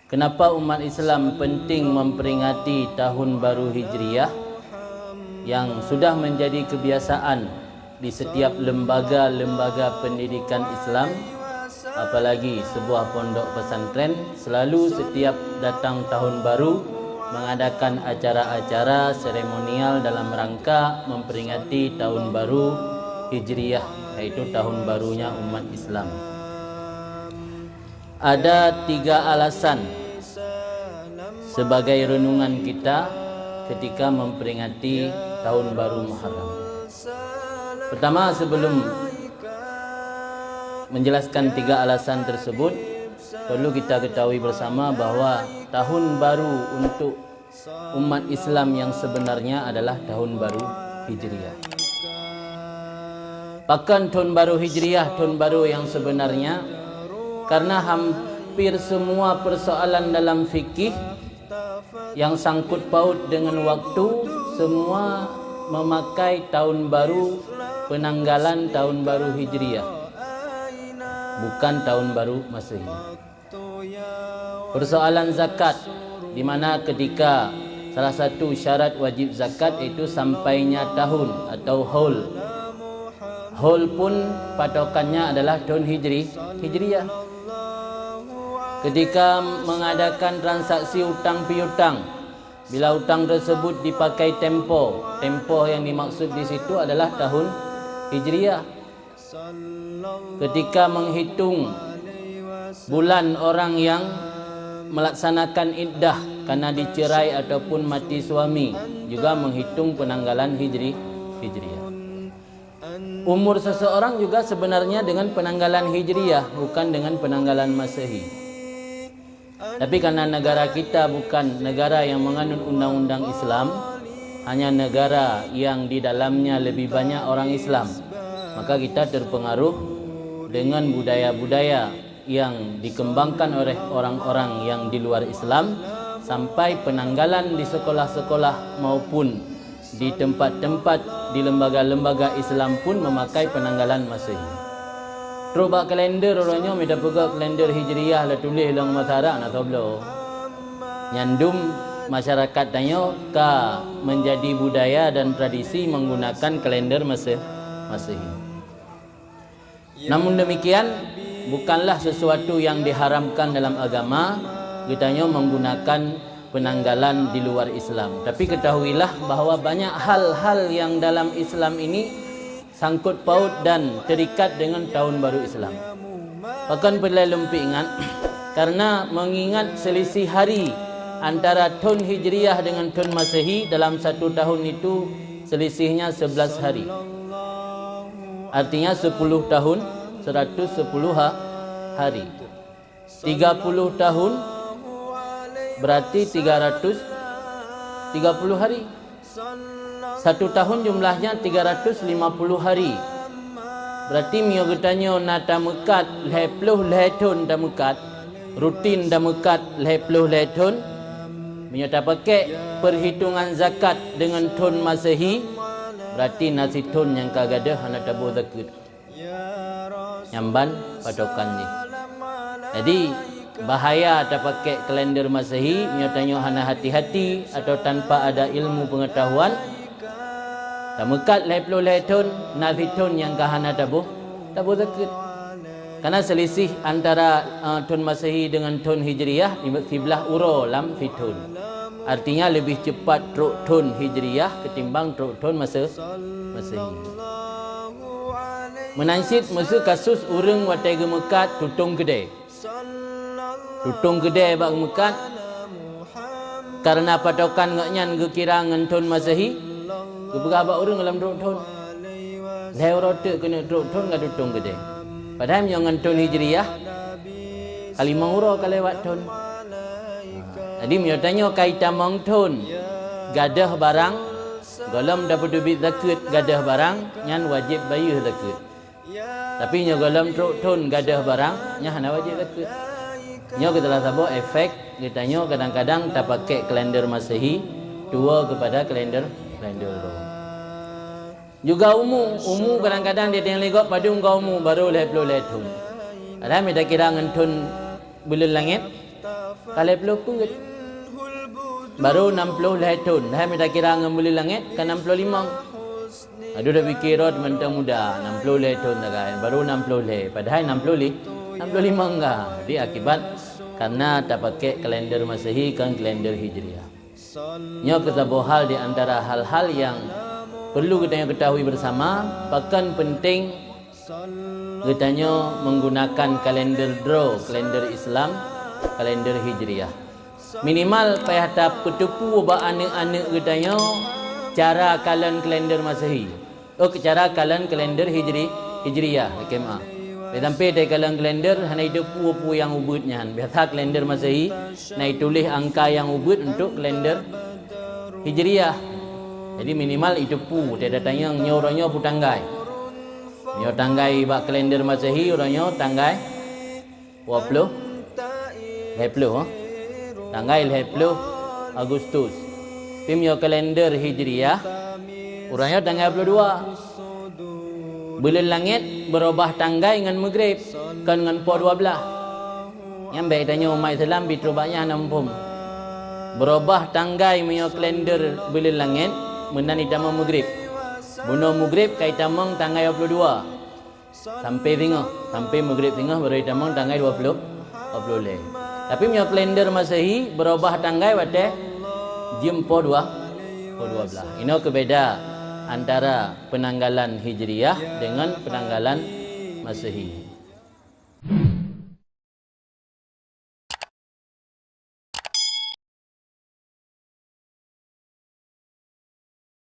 Kenapa umat Islam penting memperingati tahun baru Hijriah yang sudah menjadi kebiasaan di setiap lembaga-lembaga pendidikan Islam, apalagi sebuah pondok pesantren selalu setiap datang tahun baru mengadakan acara-acara seremonial dalam rangka memperingati tahun baru Hijriah, yaitu tahun barunya umat Islam. Ada 3 alasan sebagai renungan kita ketika memperingati tahun baru Muharram. Pertama, sebelum menjelaskan 3 alasan tersebut, perlu kita ketahui bersama bahawa tahun baru untuk umat Islam yang sebenarnya adalah tahun baru Hijriah. Bahkan tahun baru Hijriah, tahun baru yang sebenarnya, karena hampir semua persoalan dalam fikih yang sangkut paut dengan waktu semua memakai tahun baru, penanggalan tahun baru Hijriah, bukan tahun baru Masehi. Persoalan zakat, di mana ketika salah satu syarat wajib zakat itu sampainya tahun atau haul. Haul pun patokannya adalah tahun Hijriah. Ketika mengadakan transaksi utang piutang, bila utang tersebut dipakai tempoh yang dimaksud di situ adalah tahun Hijriah. Ketika menghitung bulan orang yang melaksanakan iddah karena dicerai ataupun mati suami, juga menghitung penanggalan Hijriah. Umur seseorang juga sebenarnya dengan penanggalan Hijriah, bukan dengan penanggalan Masehi. Tapi karena negara kita bukan negara yang menganut undang-undang Islam, hanya negara yang di dalamnya lebih banyak orang Islam, maka kita terpengaruh dengan budaya-budaya yang dikembangkan oleh orang-orang yang di luar Islam, sampai penanggalan di sekolah-sekolah maupun di tempat-tempat di lembaga-lembaga Islam pun memakai penanggalan Masehi. Terubah kalender orangnya minta pegang kalender Hijriah lah tulis lang matara nak tahu belum. Nyandum masyarakat tanya ka menjadi budaya dan tradisi menggunakan kalender Masehi. Namun demikian bukanlah sesuatu yang diharamkan dalam agama kitanya menggunakan penanggalan di luar Islam. Tapi ketahuilah bahawa banyak hal-hal yang dalam Islam ini sangkut paut dan terikat dengan tahun baru Islam. Bahkan perlu lumpi ingat, karena mengingat selisih hari antara tahun Hijriah dengan tahun Masehi, dalam satu tahun itu selisihnya 11 hari. Artinya 10 tahun 110 hari. 30 tahun berarti 330 hari. Satu tahun jumlahnya 350 hari. Berarti mio getanyo na tamekat 20 tahun tamekat, rutin tamekat 20 tahun. Mio ta pakai perhitungan zakat dengan tahun Masehi, berarti nasi tahun yang kagada hana tabu zakat. Nyamban patokannya. Jadi bahaya tak pakai kalender Masehi, mio tanyo hana hati-hati atau tanpa ada ilmu pengetahuan. Tamekat 20 tahun, nafi tahun yang kahana tabu zakat. Karena selisih antara tahun Masehi dengan tahun Hijriah sebelah uro lam fitun. Artinya lebih cepat tahun Hijriah ketimbang tahun Masehi. Menansit masa kasus urang watai gemekat tutung gede. Tutung gede bak gemekat karena patokan ngaknyan gekira ngan tahun Masehi. Beberapa orang dalam tahun lewat kena tahun nggak tutung gede. Padahal yang tahun Hijriah kali menguro kalau lewat tahun. Jadi miotanya kaitan mengtun gadah barang, galam dapat duit zakat gadah barang, nyan wajib bayar zakat. Tapi nyo galam tahun gadah barang, nya hana wajib zakat. Nyo kita lah sabo efek kita kadang-kadang tak pakai kalender Masehi tua kepada kalender roh. Juga umu kadang-kadang dia tengok legok pada ungkau umu baru 20 tahun. Ada minta kira ngentun bulan langit Kalau puluh put. Baru 60 lah tahun. Dah minta kira dengan buli langit ke 65. Aduh dah fikir rot mentang muda 60 lah tahun dah kan. Baru 60 lah. Padahal 65 enggak. Jadi akibat karena tak pakai kalender Masehi kan kalender Hijriah. Nya kita hal di antara hal-hal yang perlu kita ketahui bersama, bahkan penting kita menggunakan kalender draw, kalender Islam, kalender Hijriah. Minimal payah tak petupu ba anak-anak kita cara kalian kalender Masehi. Cara kalian kalender Hijriah, KMA. Sampai dari kalian kalender hanya itu pu yang ubudnya. Biasa kalender Masehi naik tulis angka yang ubud untuk kalender Hijriah. Jadi minimal itu pu. Tidak tanya nyoranya pu tanggai. Nyor tanggai bak kalender Masehi orangnya tanggai 20 tanggai 20 Agustus. Pimyo kalender Hijriah orangnya tanggal 22. Bulan langit berubah tanggai dengan maghrib kan dengan po 12. Yang baik tanya umat Islam bitrubahnya nampum. Berubah tanggai menyo kalender bulan langit menan itama maghrib. Bunuh maghrib kai tamang tanggal 22. Sampai maghrib tengah baru itamang tanggal 20. Tapi menyo kalender Masehi berubah tanggai wate jam po 12. Ini kebeda antara penanggalan Hijriah dengan penanggalan Masehi.